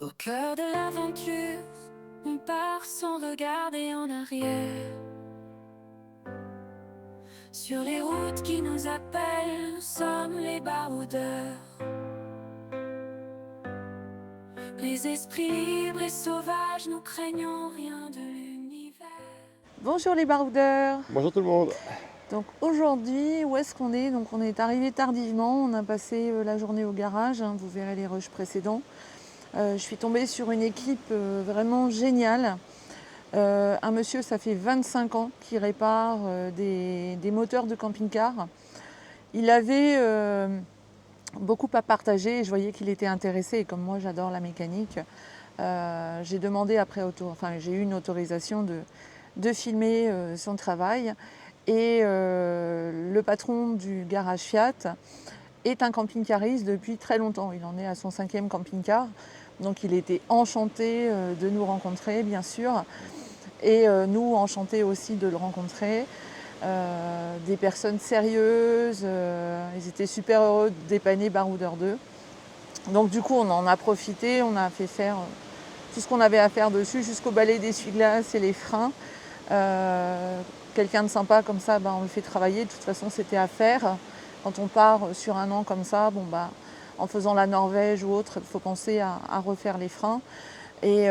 Au cœur de l'aventure, on part sans regarder en arrière. Sur les routes qui nous appellent, nous sommes les baroudeurs. Les esprits libres et sauvages, nous craignons rien de l'univers. Bonjour les baroudeurs. Bonjour tout le monde. Donc aujourd'hui, où est-ce qu'on est? Donc on est arrivé tardivement, on a passé la journée au garage, hein, vous verrez les rushs précédents. Je suis tombée sur une équipe vraiment géniale. Un monsieur, ça fait 25 ans qu'il répare des moteurs de camping-car. Il avait beaucoup à partager et je voyais qu'il était intéressé, et comme moi j'adore la mécanique, j'ai demandé après, j'ai eu une autorisation de filmer son travail. Et le patron du garage Fiat est un camping-cariste depuis très longtemps. Il en est à son 5e camping-car. Donc il était enchanté de nous rencontrer, bien sûr. Et nous, enchantés aussi de le rencontrer. Des personnes sérieuses. Ils étaient super heureux de dépanner Baroudeur 2. Donc du coup, on en a profité. On a fait faire tout ce qu'on avait à faire dessus, jusqu'au balai d'essuie-glace et les freins. Quelqu'un de sympa comme ça, on le fait travailler. De toute façon, c'était à faire. Quand on part sur un an comme ça, en faisant la Norvège ou autre, il faut penser à refaire les freins. Et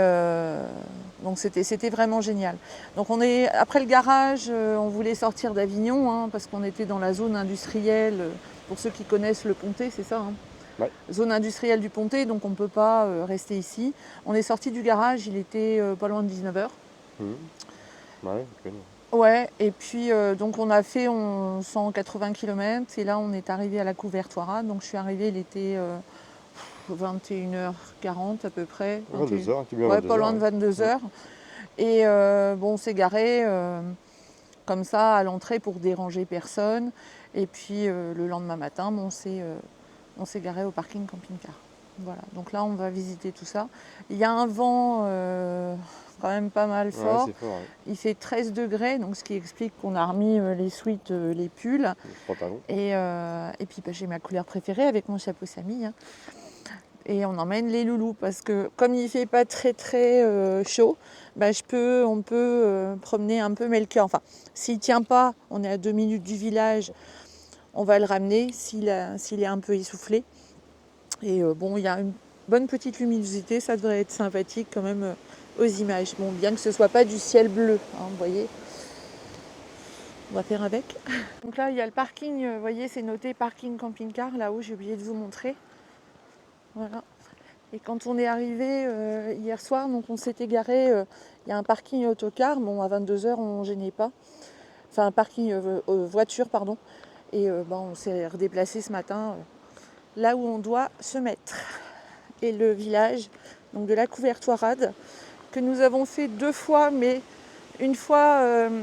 donc c'était vraiment génial. Donc après le garage, on voulait sortir d'Avignon, hein, parce qu'on était dans la zone industrielle. Pour ceux qui connaissent le Pontet, c'est ça, hein. Ouais. Zone industrielle du Pontet, donc on ne peut pas rester ici. On est sorti du garage, il était pas loin de 19h. Ouais, ok. Ouais, et puis donc on a fait 180 km et là on est arrivé à la Couvertoirade. Donc je suis arrivée, il était 21h40 à peu près. 22h, tu es bien Ouais, 22h. pas loin de 22h. Et on s'est garé comme ça à l'entrée pour déranger personne. Et puis le lendemain matin, on s'est garé au parking camping-car. Voilà, donc là on va visiter tout ça. Il y a un vent quand même pas mal fort. Ouais, c'est fort. Ouais. Il fait 13 degrés, donc ce qui explique qu'on a remis les sweats, les pulls. Le pantalon. Et puis j'ai ma couleur préférée avec mon chapeau Samy, hein. Et on emmène les loulous parce que comme il ne fait pas très chaud, on peut promener un peu Melchior. Enfin, s'il ne tient pas, on est à 2 minutes du village, on va le ramener s'il est un peu essoufflé. Et il y a une bonne petite luminosité, ça devrait être sympathique quand même aux images. Bon, bien que ce ne soit pas du ciel bleu, hein, vous voyez. On va faire avec. Donc là, il y a le parking, vous voyez, c'est noté parking camping-car, là-haut, j'ai oublié de vous montrer. Voilà. Et quand on est arrivé hier soir, donc on s'est égaré, il y a un parking autocar, à 22h on ne gênait pas. Enfin un parking voiture, pardon. Et on s'est redéplacé ce matin là où on doit se mettre. Et le village, donc de la Couvertoirade, que nous avons fait 2 fois, mais une fois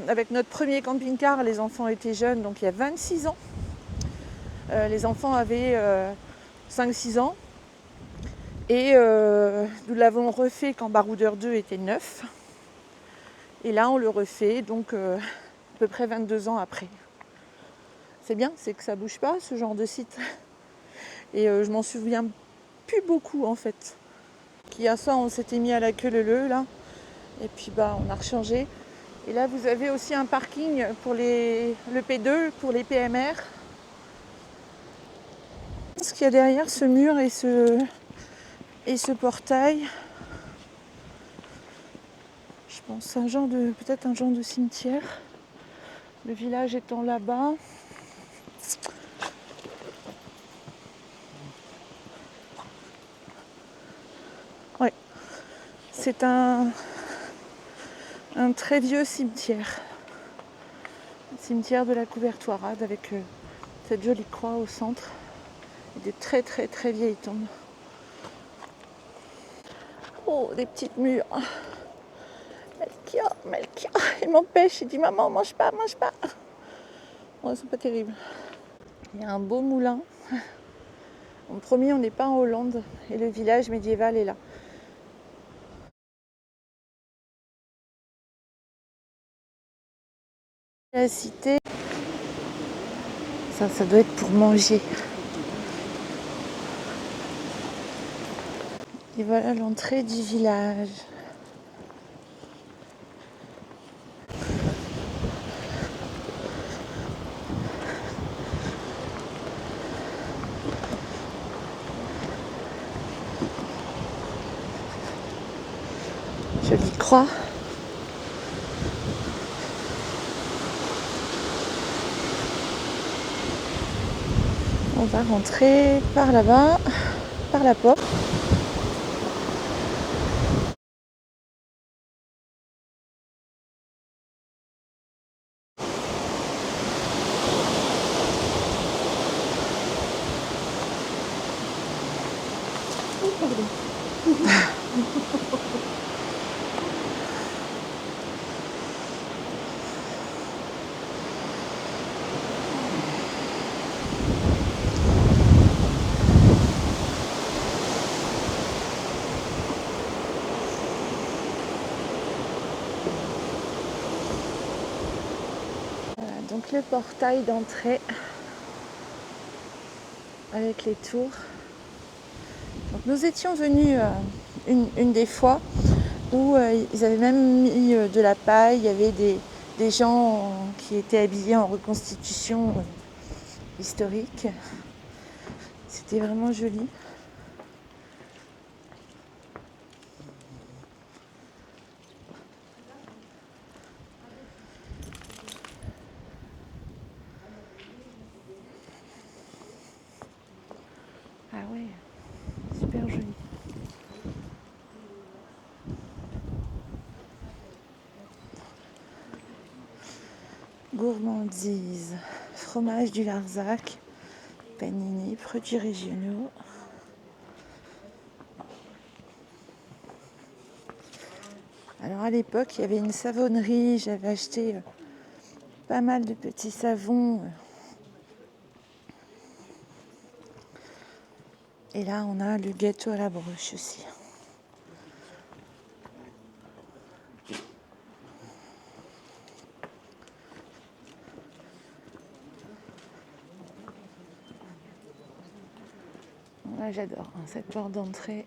avec notre premier camping-car, les enfants étaient jeunes, donc il y a 26 ans. Les enfants avaient 5-6 ans. Et nous l'avons refait quand Baroudeur 2 était neuf. Et là, on le refait, donc à peu près 22 ans après. C'est bien, c'est que ça bouge pas, ce genre de site. Et je m'en souviens plus beaucoup, en fait. Hier soir, on s'était mis à la queue leu là. Et puis, on a rechangé. Et là, vous avez aussi un parking pour le P2, pour les PMR. Ce qu'il y a derrière ce mur et ce portail, je pense peut-être un genre de cimetière. Le village étant là-bas. Ouais, c'est un très vieux cimetière. Le cimetière de la Couvertoirade avec cette jolie croix au centre et des très vieilles tombes. Oh, des petites murs. Melchior, il m'empêche, il dit maman, mange pas. Oh, c'est pas terrible. Il y a un beau moulin. En premier, on n'est pas en Hollande et le village médiéval est là. La cité, ça doit être pour manger. Et voilà l'entrée du village. Jolie croix. On va rentrer par là-bas, par la porte. Oh, pardon. Voilà, donc le portail d'entrée avec les tours. Donc nous étions venus une des fois où ils avaient même mis de la paille, il y avait des gens qui étaient habillés en reconstitution historique. C'était vraiment joli. Ah ouais, super joli. Gourmandise, fromage du Larzac, panini, produits régionaux. Alors à l'époque, il y avait une savonnerie, j'avais acheté pas mal de petits savons. Et là, on a le gâteau à la broche aussi. Là, j'adore cette porte d'entrée.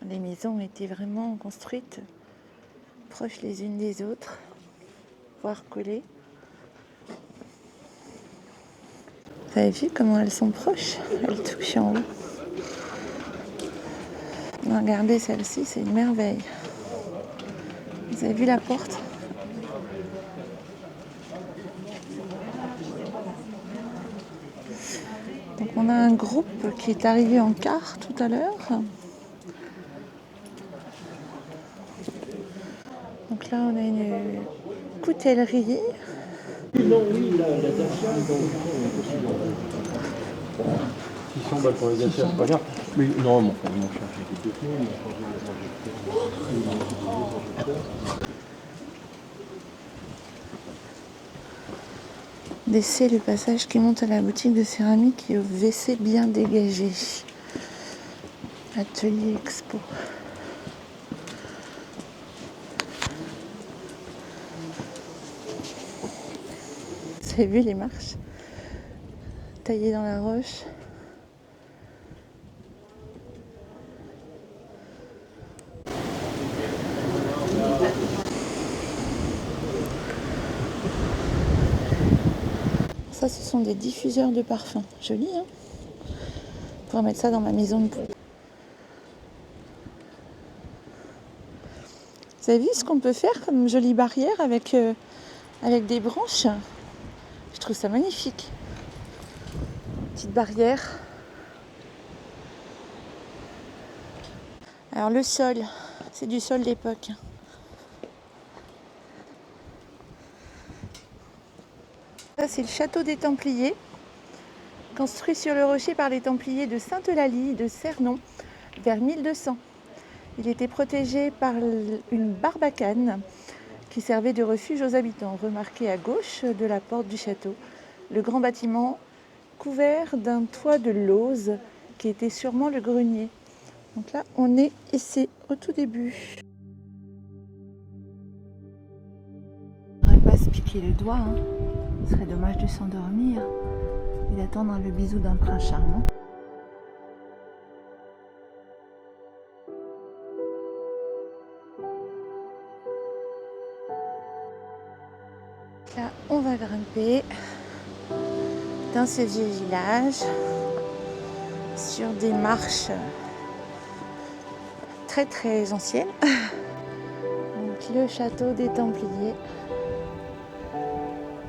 Les maisons étaient vraiment construites proches les unes des autres, voire collées. Vous avez vu comment elles sont proches? Elles touchent en haut. Regardez celle-ci, c'est une merveille. Vous avez vu la porte? Donc on a un groupe qui est arrivé en car tout à l'heure. Donc là on a une coutellerie. Non, oui, la dacia, donc... 600 balles pour les dacia, c'est pas grave. Mais non, mon frère, mon cher, j'ai été détenu, Laissez le passage qui monte à la boutique de céramique et au WC bien dégagé. Atelier expo. Vous avez vu les marches taillées dans la roche? Ça, ce sont des diffuseurs de parfum. Joli, hein? Je pourrais mettre ça dans ma maison de poule. Vous avez vu ce qu'on peut faire comme jolie barrière avec des branches? Je trouve ça magnifique. Petite barrière. Alors le sol, c'est du sol d'époque. Ça, c'est le château des Templiers, construit sur le rocher par les Templiers de Sainte-Eulalie de Cernon vers 1200. Il était protégé par une barbacane qui servait de refuge aux habitants. Remarquez à gauche de la porte du château le grand bâtiment couvert d'un toit de lauze qui était sûrement le grenier. Donc là, on est ici au tout début. On ne devrait pas se piquer le doigt, hein. Ce serait dommage de s'endormir et d'attendre le bisou d'un prince charmant. Là, on va grimper dans ce vieux village sur des marches très très anciennes. Donc, le château des Templiers,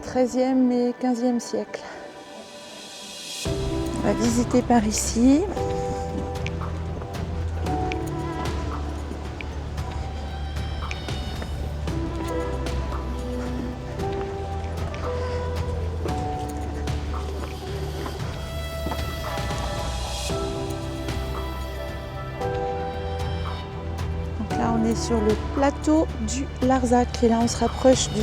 13e et 15e siècle. On va visiter par ici. Donc là, on est sur le plateau du Larzac et là, on se rapproche du...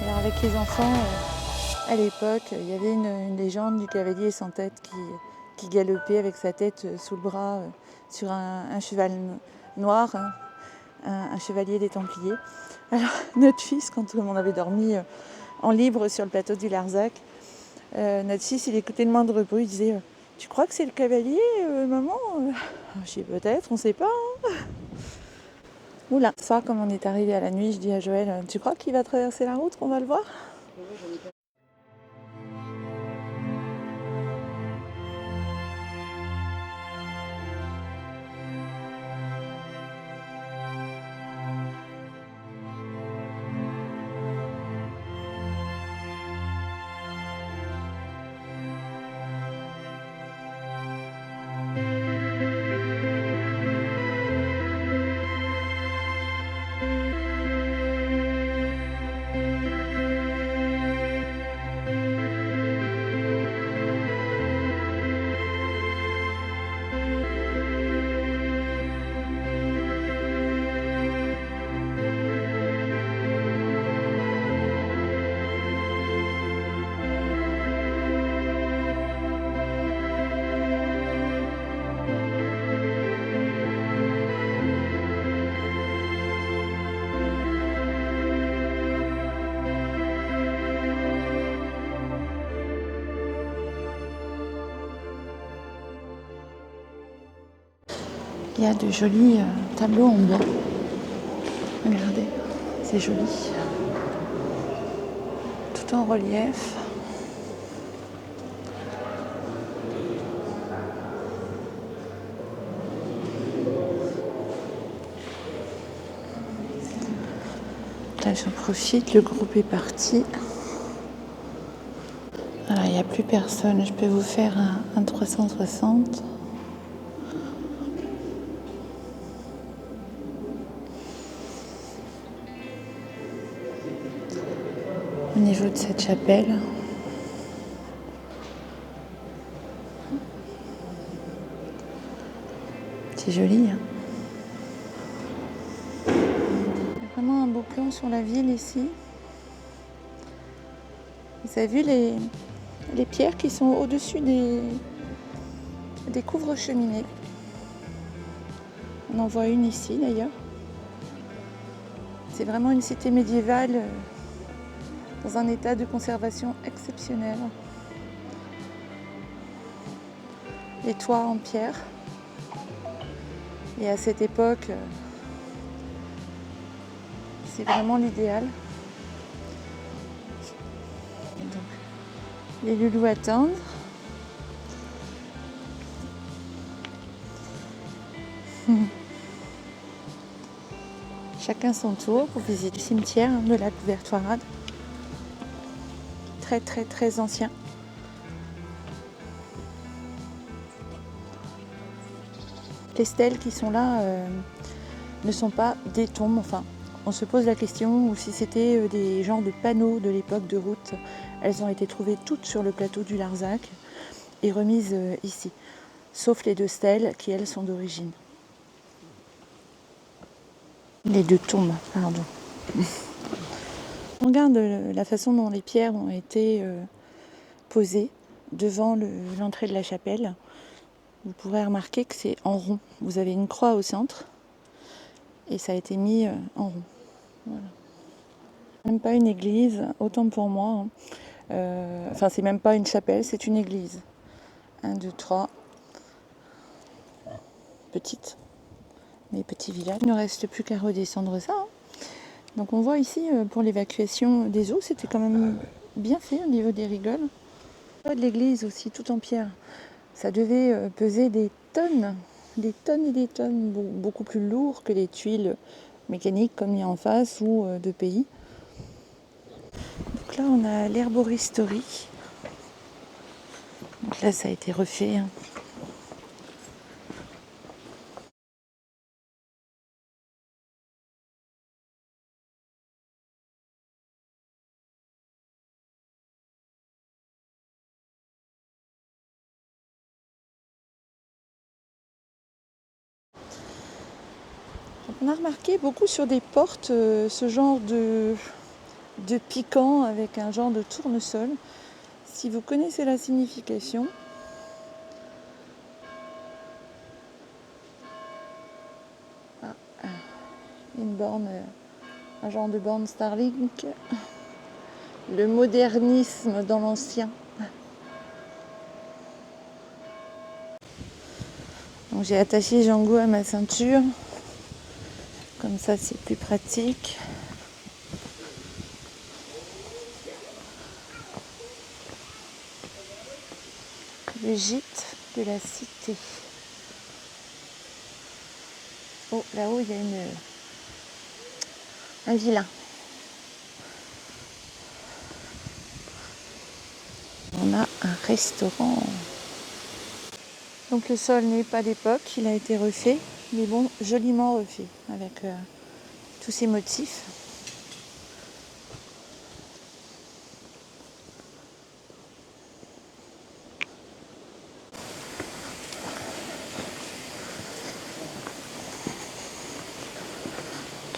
Alors avec les enfants, à l'époque, il y avait une légende du cavalier sans tête qui galopait avec sa tête sous le bras sur un cheval noir, hein, un chevalier des Templiers. Alors notre fils, quand on avait dormi en libre sur le plateau du Larzac, notre fils, il écoutait le moindre bruit, il disait « Tu crois que c'est le cavalier, maman ?» Je dis « Peut-être, on ne sait pas. Hein. » Oula, ce soir, comme on est arrivé à la nuit, je dis à Joël « Tu crois qu'il va traverser la route, qu'on va le voir ?» Il y a de jolis tableaux en bois. Regardez, c'est joli. Tout en relief. Là, j'en profite, le groupe est parti. Alors, il n'y a plus personne. Je peux vous faire un 360. Au niveau de cette chapelle. C'est joli, hein. Il y a vraiment un beau plan sur la ville ici. Vous avez vu les pierres qui sont au-dessus des couvre-cheminées. On en voit une ici d'ailleurs. C'est vraiment une cité médiévale dans un état de conservation exceptionnel. Les toits en pierre. Et à cette époque, c'est vraiment l'idéal. Donc, les loulous attendent. Chacun son tour pour visiter le cimetière de la Couvertoirade. Très très très ancien. Les stèles qui sont là ne sont pas des tombes. Enfin, on se pose la question ou si c'était des genres de panneaux de l'époque de route. Elles ont été trouvées toutes sur le plateau du Larzac et remises ici. Sauf les 2 stèles qui, elles, sont d'origine. Les 2 tombes, pardon. On regarde la façon dont les pierres ont été posées devant l'entrée de la chapelle. Vous pourrez remarquer que c'est en rond. Vous avez une croix au centre et ça a été mis en rond. Voilà. Même pas une église, autant pour moi. Enfin, c'est même pas une chapelle, c'est une église. 1, 2, 3. Petite. Mais petit village. Il ne reste plus qu'à redescendre ça. Donc on voit ici, pour l'évacuation des eaux, c'était quand même bien fait au niveau des rigoles. De l'église aussi, tout en pierre. Ça devait peser des tonnes et des tonnes, beaucoup plus lourd que les tuiles mécaniques comme il y a en face ou de pays. Donc là, on a l'herboristerie. Donc là, ça a été refait. On a remarqué beaucoup sur des portes ce genre de piquant avec un genre de tournesol. Si vous connaissez la signification, une borne, un genre de borne Starlink, le modernisme dans l'ancien. Donc j'ai attaché Django à ma ceinture, comme ça c'est plus pratique. Le gîte de la cité. Oh, là-haut il y a un vilain. On a un restaurant. Donc le sol n'est pas d'époque, il a été refait, mais bon, joliment refait, avec tous ces motifs.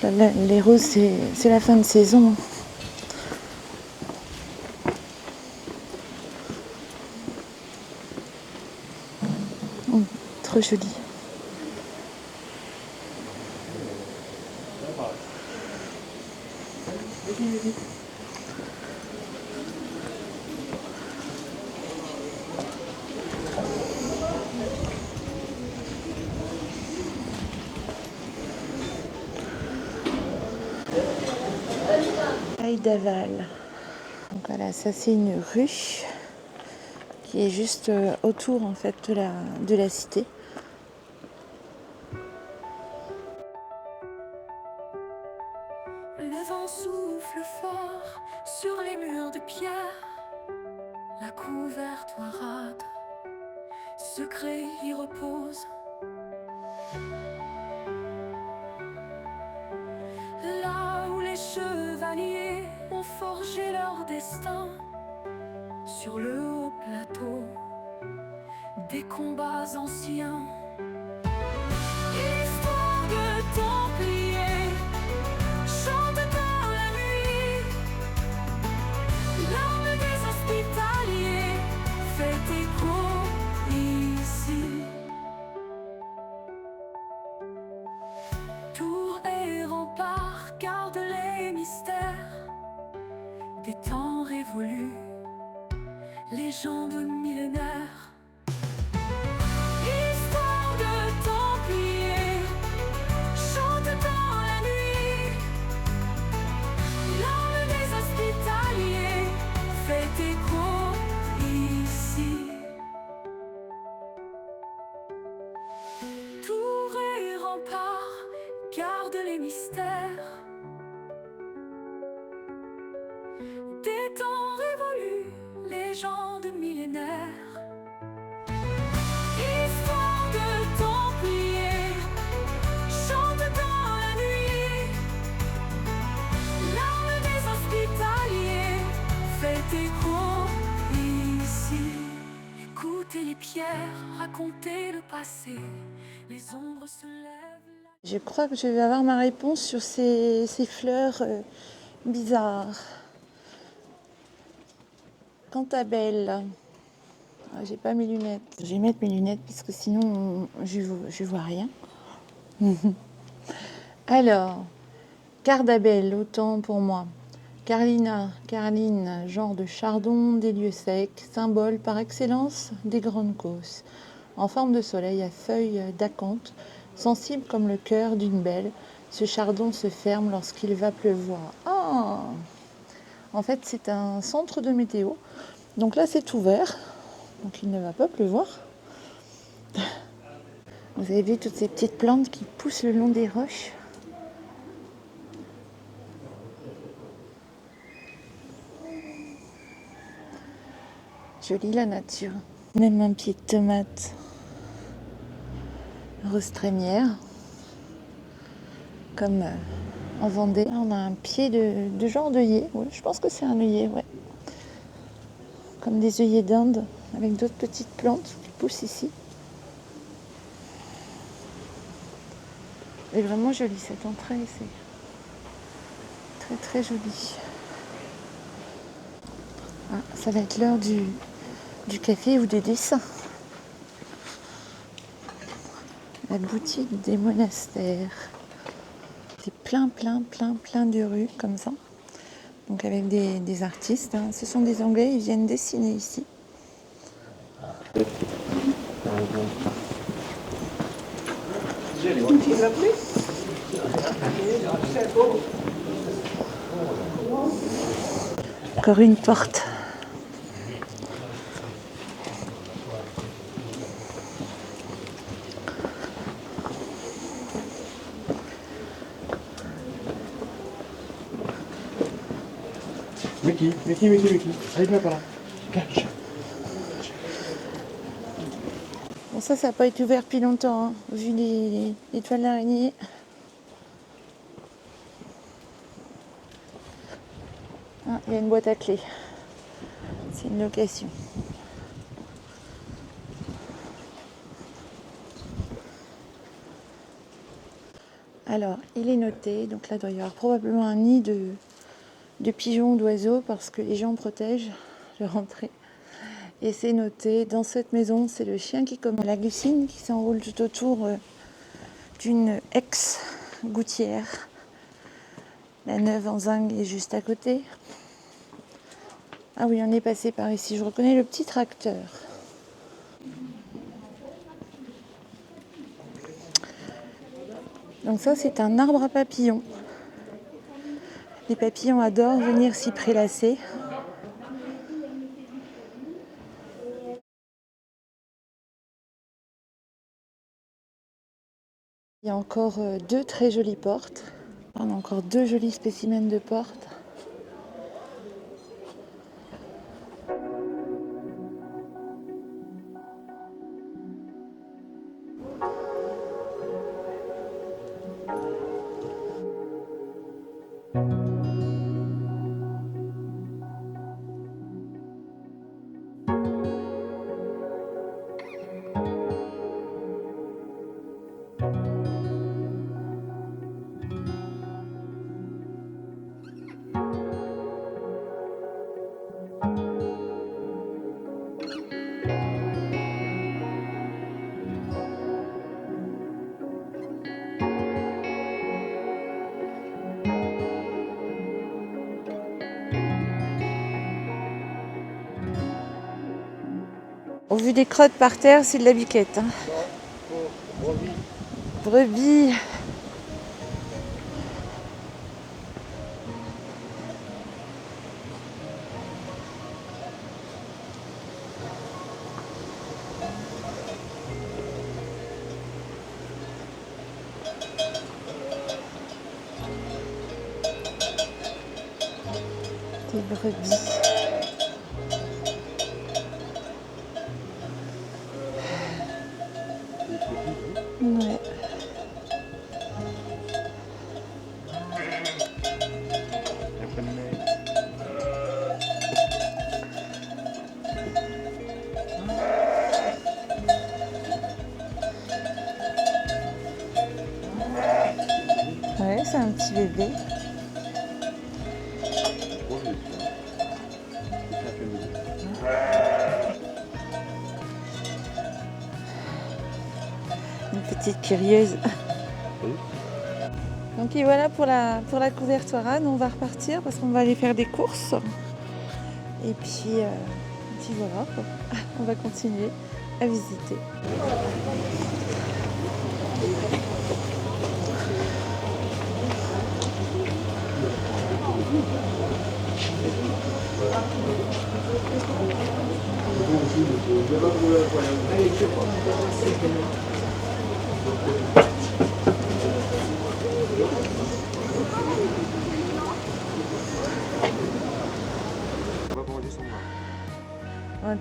Là, les roses, c'est la fin de saison. Oh, trop joli. D'aval. Donc voilà, ça c'est une rue qui est juste autour en fait de la cité. Le vent souffle fort sur les murs de pierre. La couverture rade, secret y repose. Là où les chevaliers ont forgé leur destin, sur le haut plateau, des combats anciens. Histoire de Templiers chante dans la nuit. L'âme des hospitaliers fait écho ici. Tours et remparts gardent les mystères des temps révolus, légendes millénaires. Histoire de Templiers chante dans la nuit. L'âme des hospitaliers fait écho ici. Tours et remparts gardent les mystères des temps révolus, légendes millénaires. Histoire de Templiers chante dans la nuit. L'âme des hospitaliers fait écho ici. Écoutez les pierres, racontez le passé. Les ombres se lèvent. Je crois que je vais avoir ma réponse sur ces fleurs bizarres. Cantabelle. Ah, j'ai pas mes lunettes. Je vais mettre mes lunettes parce que sinon je vois rien. Alors, Cardabelle, autant pour moi. Carlina, Carline, genre de chardon des lieux secs, symbole par excellence des grandes causses. En forme de soleil à feuilles d'acanthe, sensible comme le cœur d'une belle, ce chardon se ferme lorsqu'il va pleuvoir. Ah! En fait, c'est un centre de météo. Donc là, c'est ouvert. Donc il ne va pas pleuvoir. Vous avez vu toutes ces petites plantes qui poussent le long des roches. Jolie la nature. Même un pied de tomate. Rose trémière. Comme en Vendée. Là, on a un pied de genre d'œillet. Ouais, je pense que c'est un œillet, ouais. Comme des œillets d'Inde, avec d'autres petites plantes qui poussent ici. Elle est vraiment jolie cette entrée, c'est très très joli. Ah, ça va être l'heure du café ou des dessins. La boutique des monastères. C'est plein de rues comme ça. Donc avec des artistes. Hein. Ce sont des Anglais, ils viennent dessiner ici. Encore une porte. Mickey. Allez, viens par là. Cache. Bon, ça n'a pas été ouvert depuis longtemps, hein, vu les toiles d'araignée. Ah, il y a une boîte à clés. C'est une location. Alors, il est noté, donc là, il doit y avoir probablement un nid de pigeons ou d'oiseaux parce que les gens protègent leur entrée. Et c'est noté, dans cette maison, c'est le chien qui commande la glucine qui s'enroule tout autour d'une ex-gouttière. La neuve en zinc est juste à côté. Ah oui, on est passé par ici. Je reconnais le petit tracteur. Donc ça, c'est un arbre à papillons. Les papillons adorent venir s'y prélasser. Il y a encore deux très jolies portes. On a encore deux jolis spécimens de portes. Au vu des crottes par terre, c'est de la biquette. Hein. Brebis. Des brebis. Ouais. Ouais, c'est un petit bébé. Une petite curieuse. Quand puis voilà pour la couvertoirade, on va repartir parce qu'on va aller faire des courses. Et puis voilà, quoi. On va continuer à visiter.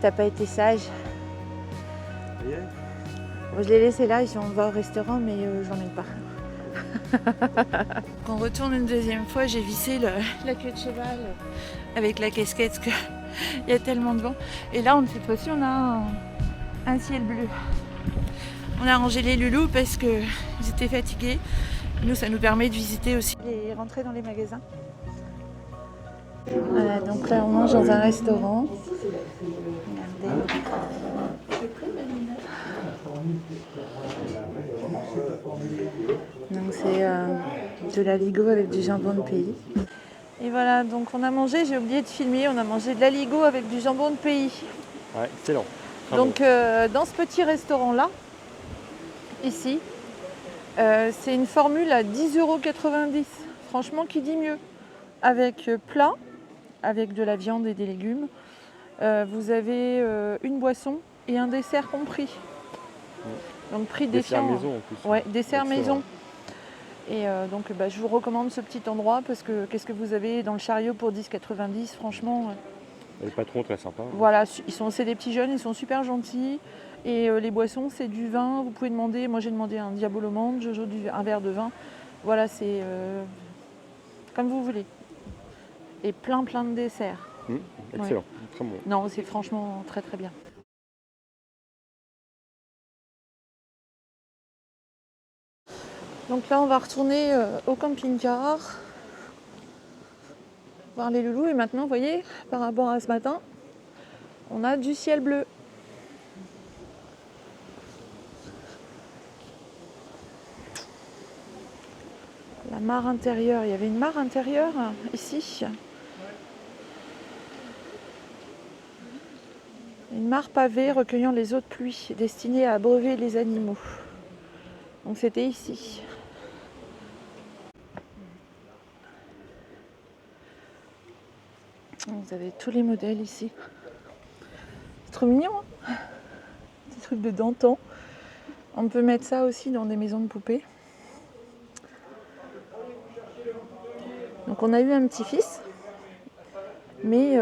T'as pas été sage. Bon, je l'ai laissé là, on va au restaurant, mais j'en ai pas. Quand on retourne une deuxième fois, j'ai vissé la queue de cheval avec la casquette parce qu'il y a tellement de vent. Et là, cette fois-ci, on a un ciel bleu. On a rangé les loulous parce qu'ils étaient fatigués. Nous, ça nous permet de visiter aussi et rentrer dans les magasins. Voilà, donc là, on mange dans un restaurant. Regardez. Donc c'est de l'aligot avec du jambon de pays. Et voilà, donc on a mangé, j'ai oublié de filmer, on a mangé de l'aligot avec du jambon de pays. Ouais, excellent. Donc dans ce petit restaurant-là, ici, c'est une formule à 10,90 €. Franchement, qui dit mieux? Avec plat, avec de la viande et des légumes. Vous avez une boisson et un dessert compris. Donc prix dessert défiant. maison en plus. Ouais, dessert excellent. maison. Et donc je vous recommande ce petit endroit parce que qu'est-ce que vous avez dans le chariot pour 10,90 €, franchement. Et le patron très sympa. Voilà, c'est des petits jeunes, ils sont super gentils. Et les boissons, c'est du vin. Vous pouvez demander, moi j'ai demandé un Diabolomane, Jojo un verre de vin. Voilà, c'est comme vous voulez. Et plein de desserts. Excellent, Ouais. très bon. Non, c'est franchement très bien. Donc là, on va retourner au camping-car, voir les loulous. Et maintenant, vous voyez, par rapport à ce matin, on a du ciel bleu. La mare intérieure, il y avait une mare intérieure ici. Une mare pavée recueillant les eaux de pluie, destinée à abreuver les animaux. Donc c'était ici. Vous avez tous les modèles ici. C'est trop mignon, hein? Des trucs de d'antan. On peut mettre ça aussi dans des maisons de poupées. Donc on a eu un petit-fils, mais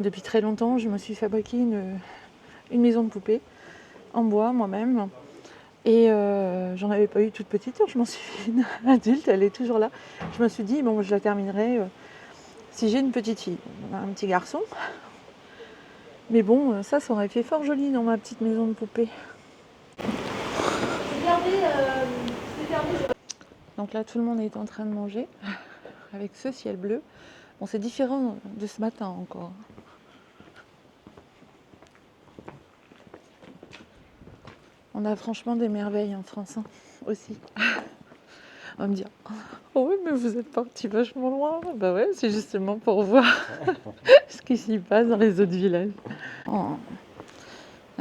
depuis très longtemps, je me suis fabriqué une maison de poupée en bois moi-même. Et j'en avais pas eu toute petite, je m'en suis fait une adulte, elle est toujours là. Je me suis dit, bon, je la terminerai si j'ai une petite fille. On a un petit garçon. Mais bon, ça aurait fait fort joli dans ma petite maison de poupée. Donc là, tout le monde est en train de manger avec ce ciel bleu. Bon, c'est différent de ce matin encore. On a franchement des merveilles en France, hein, aussi. On va me dire, oh oui, mais vous êtes parti vachement loin. Bah ouais, c'est justement pour voir ce qui s'y passe dans les autres villages. Oh,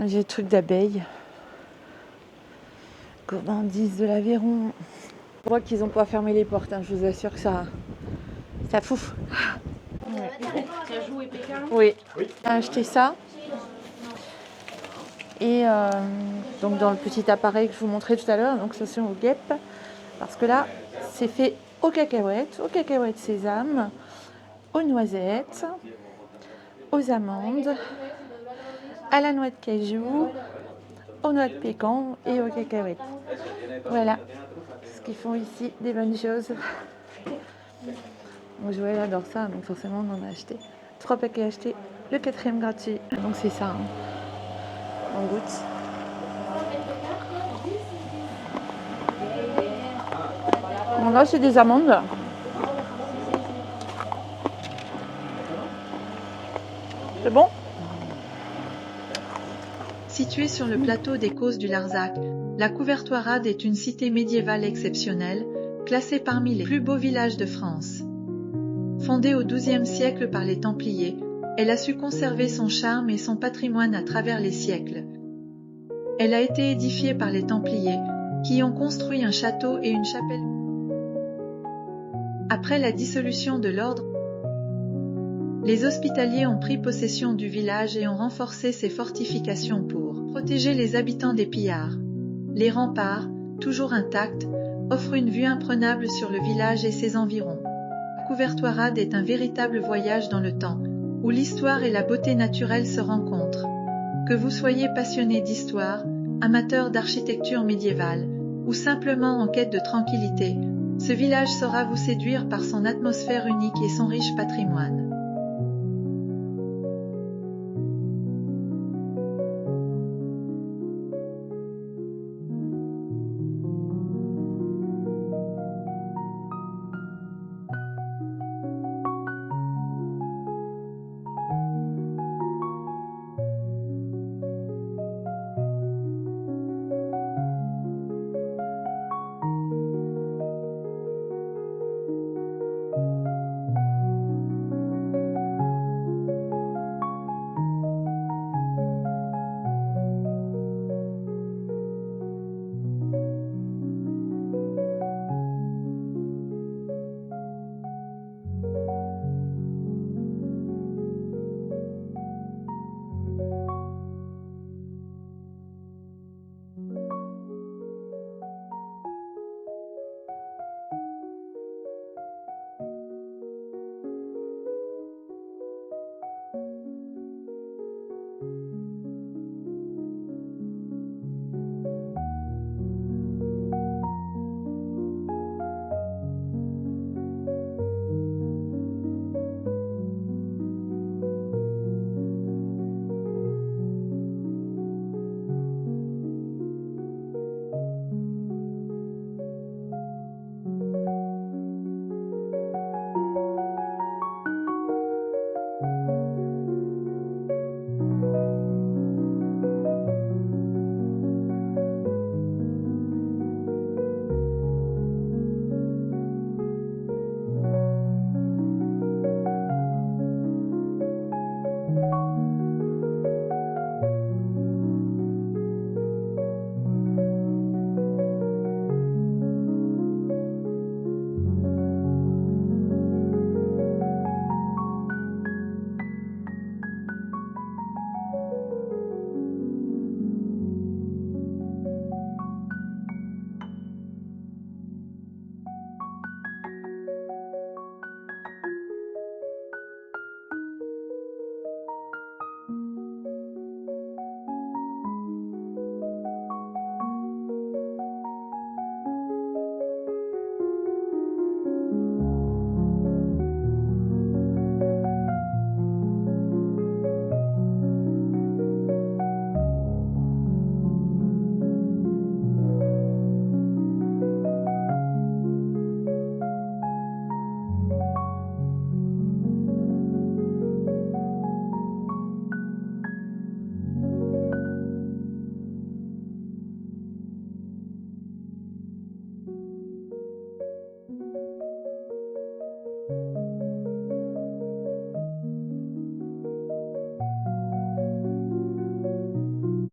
j'ai des trucs d'abeilles. Gourmandise de l'Aveyron. Je crois qu'ils n'ont pas fermé les portes, hein, je vous assure que ça fouffe. Ouais. Oui, j'ai acheté ça. Et donc dans le petit appareil que je vous montrais tout à l'heure, donc ça c'est au guêpe, parce que là c'est fait aux cacahuètes sésame, aux noisettes, aux amandes, à la noix de cajou, aux noix de pécan et aux cacahuètes. Voilà ce qu'ils font ici, des bonnes choses. Mon Joël adore ça, donc forcément on en a acheté. 3 paquets achetés, le 4e gratuit. Donc c'est ça, hein. On goûte. Bon là c'est des amandes. C'est bon? Située sur le plateau des Causses du Larzac, la Couvertoirade est une cité médiévale exceptionnelle, classée parmi les plus beaux villages de France. Fondée au XIIe siècle par les Templiers, elle a su conserver son charme et son patrimoine à travers les siècles. Elle a été édifiée par les Templiers, qui ont construit un château et une chapelle. Après la dissolution de l'ordre, les Hospitaliers ont pris possession du village et ont renforcé ses fortifications pour protéger les habitants des pillards. Les remparts, toujours intacts, offrent une vue imprenable sur le village et ses environs. La Couvertoirade est un véritable voyage dans le temps, où l'histoire et la beauté naturelle se rencontrent. Que vous soyez passionné d'histoire, amateur d'architecture médiévale, ou simplement en quête de tranquillité, ce village saura vous séduire par son atmosphère unique et son riche patrimoine.